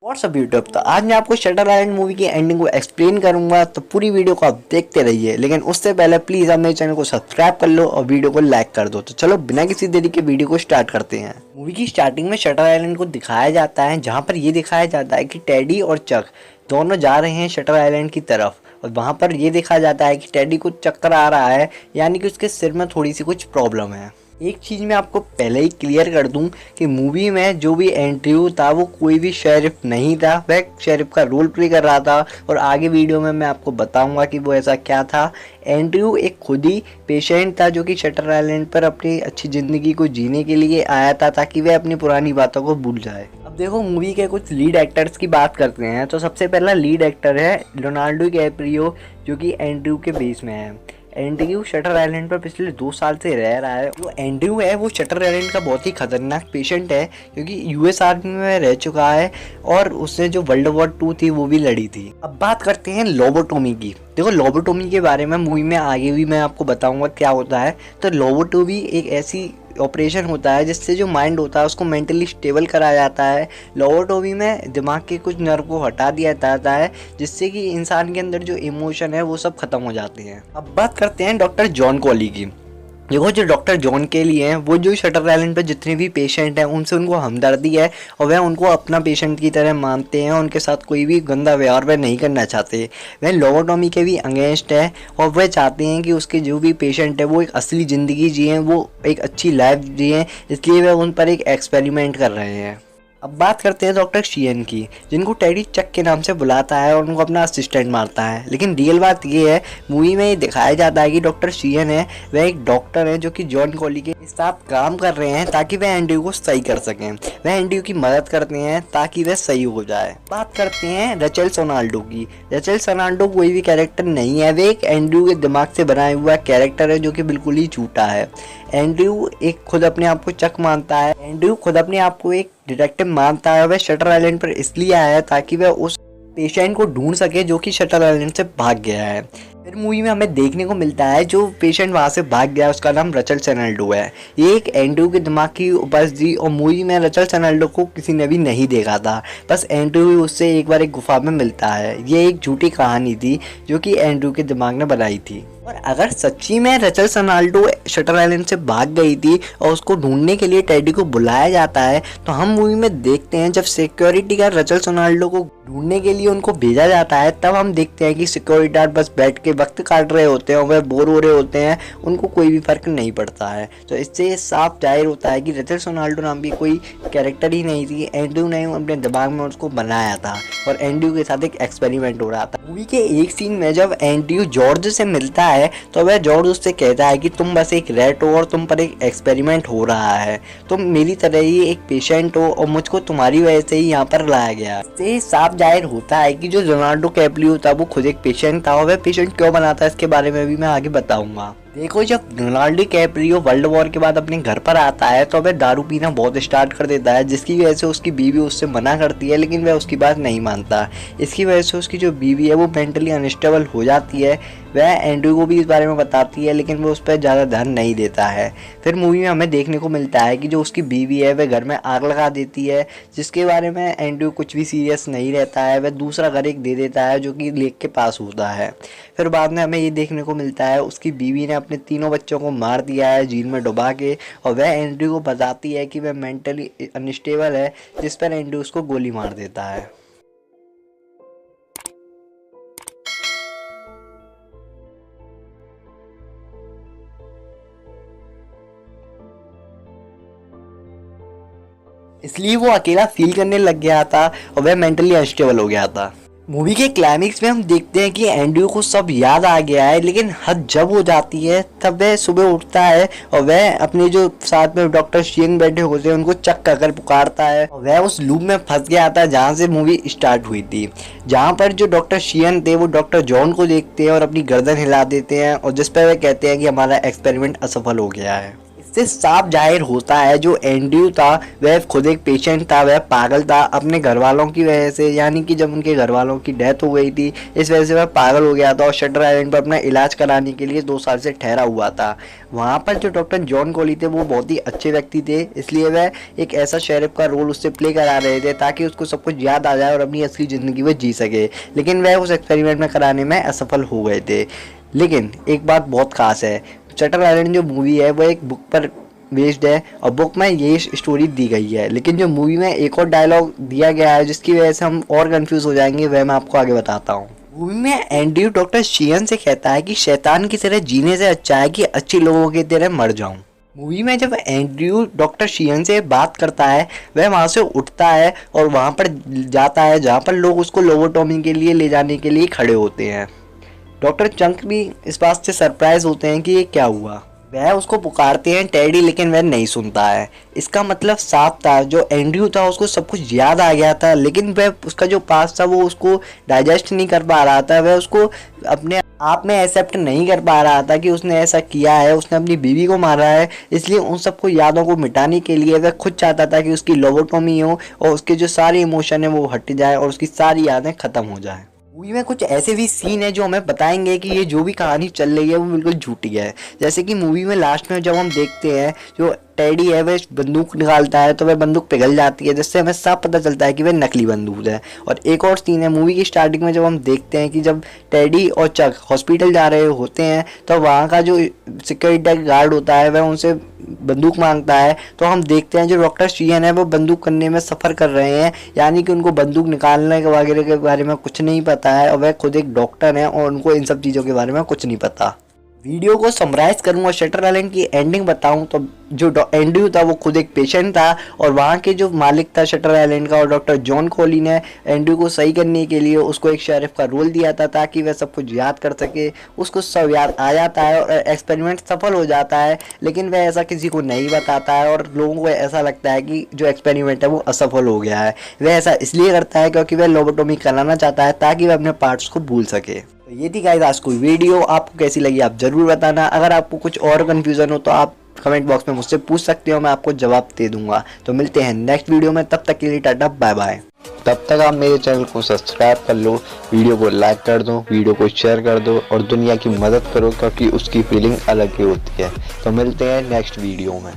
WhatsApp YouTube. तो आज मैं आपको शटर आइलैंड मूवी की एंडिंग को एक्सप्लेन करूंगा, तो पूरी वीडियो को आप देखते रहिए। लेकिन उससे पहले प्लीज़ आप मेरे चैनल को सब्सक्राइब कर लो और वीडियो को लाइक कर दो। तो चलो बिना किसी देरी के वीडियो को स्टार्ट करते हैं। मूवी की स्टार्टिंग में शटर आइलैंड को दिखाया जाता है, जहाँ पर ये दिखाया जाता है कि टेडी और चक दोनों जा रहे हैं शटर आइलैंड की तरफ। और वहाँ पर ये देखा जाता है कि टेडी को चक्कर आ रहा है, यानी कि उसके सिर में थोड़ी सी कुछ प्रॉब्लम है। एक चीज़ मैं आपको पहले ही क्लियर कर दूं कि मूवी में जो भी एंड्रयू था वो कोई भी शेरिफ नहीं था, वह शेरिफ का रोल प्ले कर रहा था। और आगे वीडियो में मैं आपको बताऊंगा कि वो ऐसा क्या था। एंड्रयू एक खुद ही पेशेंट था जो कि शटर आइलैंड पर अपनी अच्छी ज़िंदगी को जीने के लिए आया था, ताकि वह अपनी पुरानी बातों को भूल जाए। अब देखो, मूवी के कुछ लीड एक्टर्स की बात करते हैं। तो सबसे पहला लीड एक्टर है लियोनार्डो कैप्रियो, जो कि एंड्रयू के बेस में है। एंड्रयू शटर आइलैंड पर पिछले 2 साल से रह रहा है। जो एंड्रयू है वो शटर आइलैंड का बहुत ही खतरनाक पेशेंट है, क्योंकि यूएस आर्मी में रह चुका है और उसने जो वर्ल्ड वॉर 2 थी वो भी लड़ी थी। अब बात करते हैं लोबोटोमी की। देखो, लोबोटोमी के बारे में मूवी में आगे भी मैं आपको बताऊंगा क्या होता है। तो लोबोटोमी एक ऐसी ऑपरेशन होता है जिससे जो माइंड होता है उसको मेंटली स्टेबल कराया जाता है। लोबोटोमी में दिमाग के कुछ नर्व को हटा दिया जाता है, जिससे कि इंसान के अंदर जो इमोशन है वो सब खत्म हो जाते हैं। अब बात करते हैं डॉक्टर जॉन कॉली की। देखो, जो डॉक्टर जॉन केली हैं वो जो शटर आइलैंड पर जितने भी पेशेंट हैं उनसे उनको हमदर्दी है और वह उनको अपना पेशेंट की तरह मानते हैं। उनके साथ कोई भी गंदा व्यवहार वह नहीं करना चाहते। वह लोबोटोमी के भी अगेंस्ट है और वह चाहते हैं कि उसके जो भी पेशेंट है वो एक असली ज़िंदगी जिएं, वो एक अच्छी लाइफ जिएं। इसलिए वह उन पर एक एक्सपेरिमेंट कर रहे हैं। अब बात करते हैं डॉक्टर शियन की, जिनको टेडी चक के नाम से बुलाता है और उनको अपना असिस्टेंट मारता है। लेकिन रियल बात ये है, मूवी में ये दिखाया जाता है कि डॉक्टर शियन है वह एक डॉक्टर है जो कि जॉन कॉली के साथ काम कर रहे हैं ताकि वह एंड्रयू को सही कर सकें। वह एंड्रयू की मदद करते हैं ताकि वह सही हो जाए। बात करते हैं रेचल सोनाल्डो की। रेचल सोनाल्डो कोई भी कैरेक्टर नहीं है, वे एक एंड्रयू के दिमाग से बनाया हुआ कैरेक्टर है जो कि बिल्कुल ही झूठा है। एंड्रयू एक खुद अपने आप को चक मानता है। एंड्रयू खुद अपने आप को एक डिटेक्टिव मानता है। वह शटर आइलैंड पर इसलिए आया है ताकि वह उस पेशेंट को ढूंढ सके जो कि शटर आइलैंड से भाग गया है। फिर मूवी में हमें देखने को मिलता है जो पेशेंट वहाँ से भाग गया उसका नाम रेचल सोनाल्डो है। ये एक एंड्रयू के दिमाग की उपज थी और मूवी में रेचल सोनाल्डो को किसी ने भी नहीं देखा था, बस एंड्रयू उससे एक बार एक गुफा में मिलता है। ये एक झूठी कहानी थी जो कि एंड्रयू के दिमाग ने बनाई थी। और अगर सच्ची में रेचल सोनाल्डो शटर आइलैंड से भाग गई थी और उसको ढूंढने के लिए टेडी को बुलाया जाता है, तो हम मूवी में देखते हैं जब सिक्योरिटी गार्ड रेचल सोनाल्डो को ढूंढने के लिए उनको भेजा जाता है, तब हम देखते हैं कि सिक्योरिटी गार्ड बस बैठ के वक्त काट रहे होते हैं और वह बोर हो रहे होते हैं, उनको कोई भी फर्क नहीं पड़ता है। तो इससे ये साफ जाहिर होता है कि रेचल सोनाल्डो नाम की कोई कैरेक्टर ही नहीं थी। एंड्रयू ने अपने दिमाग में उसको बनाया था और एंड्रयू के साथ एक एक्सपेरिमेंट हो रहा था। मूवी के एक सीन में जब एंड्रयू जॉर्ज से मिलता है तो वह जॉर्ज उससे कहता है कि तुम बस एक रैट हो और तुम पर एक एक्सपेरिमेंट हो रहा है, तुम मेरी तरह ही एक पेशेंट हो और मुझको तुम्हारी वजह से ही यहाँ पर लाया गया। इससे साफ जाहिर होता है कि जो लियोनार्डो कैप्रियो था वो खुद एक पेशेंट था और वह पेशेंट क्यों बना था इसके बारे में भी मैं आगे बताऊंगा। देखो, जब लियोनार्डो कैप्रियो वर्ल्ड वॉर के बाद अपने घर पर आता है तो वह दारू पीना बहुत स्टार्ट कर देता है, जिसकी वजह से उसकी बीवी उससे मना करती है, लेकिन वह उसकी बात नहीं मानता। इसकी वजह से उसकी जो बीवी है वो मेंटली अनस्टेबल हो जाती है। वह एंड्रयू को भी इस बारे में बताती है, लेकिन वो उस पर ज़्यादा ध्यान नहीं देता है। फिर मूवी में हमें देखने को मिलता है कि जो उसकी बीवी है वह घर में आग लगा देती है, जिसके बारे में एंड्रयू कुछ भी सीरियस नहीं रहता है। वह दूसरा घर एक दे देता है जो कि लेक के पास होता है। फिर बाद में हमें ये देखने को मिलता है उसकी बीवी ने अपने 3 बच्चों को मार दिया है झील में डुबा के, और वह एंड्रयू को बताती है कि वह मेंटली अनस्टेबल है, जिस पर एंड्रयू उसको गोली मार देता है। इसलिए वो अकेला फील करने लग गया था और वह मेंटली अनस्टेबल हो गया था। मूवी के क्लाइमेक्स में हम देखते हैं कि एंड्रयू को सब याद आ गया है, लेकिन हद जब हो जाती है तब वह सुबह उठता है और वह अपने जो साथ में डॉक्टर शियन बैठे होते हैं उनको चक कर पुकारता है। और वह उस लूप में फंस गया था जहाँ से मूवी स्टार्ट हुई थी, जहाँ पर जो डॉक्टर शियन थे वो डॉक्टर जॉन को देखते हैं और अपनी गर्दन हिला देते हैं, और जिस पर वह कहते हैं कि हमारा एक्सपेरिमेंट असफल हो गया है। इससे साफ जाहिर होता है जो एंड्रयू था वह खुद एक पेशेंट था, वह पागल था अपने घर वालों की वजह से, यानी कि जब उनके घर वालों की डेथ हो गई थी इस वजह से वह पागल हो गया था और शटर आइलैंड पर अपना इलाज कराने के लिए 2 साल से ठहरा हुआ था। वहाँ पर जो डॉक्टर जॉन कॉली थे वो बहुत ही अच्छे व्यक्ति थे, इसलिए वह एक ऐसा शेरिफ का रोल उससे प्ले करा रहे थे ताकि उसको सब कुछ याद आ जाए और अपनी असली ज़िंदगी वह जी सके। लेकिन वह उस एक्सपेरिमेंट में कराने में असफल हो गए थे। लेकिन एक बात बहुत खास है, शटर आइलैंड जो मूवी है वो एक बुक पर बेस्ड है और बुक में ये स्टोरी दी गई है, लेकिन जो मूवी में एक और डायलॉग दिया गया है जिसकी वजह से हम और कंफ्यूज हो जाएंगे, वह मैं आपको आगे बताता हूँ। मूवी में एंड्रयू डॉक्टर शियन से कहता है कि शैतान की तरह जीने से अच्छा है कि अच्छे लोगों की तरह मर जाऊं। मूवी में जब एंड्रयू डॉक्टर शियन से बात करता है वह वहाँ से उठता है और वहाँ पर जाता है जहाँ पर लोग उसको लोबोटॉमी के लिए ले जाने के लिए खड़े होते हैं। डॉक्टर चंक भी इस बात से सरप्राइज होते हैं कि ये क्या हुआ। वह उसको पुकारते हैं टेडी, लेकिन वह नहीं सुनता है। इसका मतलब साफ था जो एंड्रयू था उसको सब कुछ याद आ गया था, लेकिन वह उसका जो पास्ट था वो उसको डाइजेस्ट नहीं कर पा रहा था, वह उसको अपने आप में एक्सेप्ट नहीं कर पा रहा था कि उसने ऐसा किया है, उसने अपनी बीवी को मारा है। इसलिए उन सबको यादों को मिटाने के लिए वह खुद चाहता था कि उसकी लोबोटॉमी हो और उसके जो सारे इमोशन है वो हट जाए और उसकी सारी यादें खत्म हो जाए। मूवी में कुछ ऐसे भी सीन है जो हमें बताएंगे कि ये जो भी कहानी चल रही है वो बिल्कुल झूठी है। जैसे कि मूवी में लास्ट में जब हम देखते हैं जो टेडी है वह बंदूक निकालता है तो वह बंदूक पिघल जाती है, जिससे हमें साफ पता चलता है कि वह नकली बंदूक है। और एक और सीन है मूवी की स्टार्टिंग में जब हम देखते हैं कि जब टेडी और चक हॉस्पिटल जा रहे होते हैं तो वहाँ का जो सिक्योरिटी गार्ड होता है वह उनसे बंदूक मांगता है, तो हम देखते हैं जो डॉक्टर शियन है वो बंदूक करने में सफ़र कर रहे हैं, यानी कि उनको बंदूक निकालने के वगैरह के बारे में कुछ नहीं पता है और वह खुद एक डॉक्टर हैं और उनको इन सब चीज़ों के बारे में कुछ नहीं पता। वीडियो को समराइज करूंगा, शटर आइलैंड की एंडिंग बताऊं तो जो एंड्रयू था वो खुद एक पेशेंट था और वहाँ के जो मालिक था शटर आइलैंड का और डॉक्टर जॉन कॉली ने एंड्रयू को सही करने के लिए उसको एक शेरिफ का रोल दिया था ताकि वह सब कुछ याद कर सके। उसको सब याद आ जाता है और एक्सपेरिमेंट सफल हो जाता है, लेकिन वह ऐसा किसी को नहीं बताता है और लोगों को ऐसा लगता है कि जो एक्सपेरिमेंट है वो असफल हो गया है। वह ऐसा इसलिए करता है क्योंकि वह लोबोटॉमी कराना चाहता है ताकि वह अपने पार्ट्स को भूल सके। तो ये थी गाइस आज कोई वीडियो, आपको कैसी लगी आप जरूर बताना। अगर आपको कुछ और कंफ्यूजन हो तो आप कमेंट बॉक्स में मुझसे पूछ सकते हो, मैं आपको जवाब दे दूंगा। तो मिलते हैं नेक्स्ट वीडियो में, तब तक के लिए टाटा बाय बाय। तब तक आप मेरे चैनल को सब्सक्राइब कर लो, वीडियो को लाइक कर दो, वीडियो को शेयर कर दो और दुनिया की मदद करो क्योंकि उसकी फीलिंग अलग ही होती है। तो मिलते हैं नेक्स्ट वीडियो में।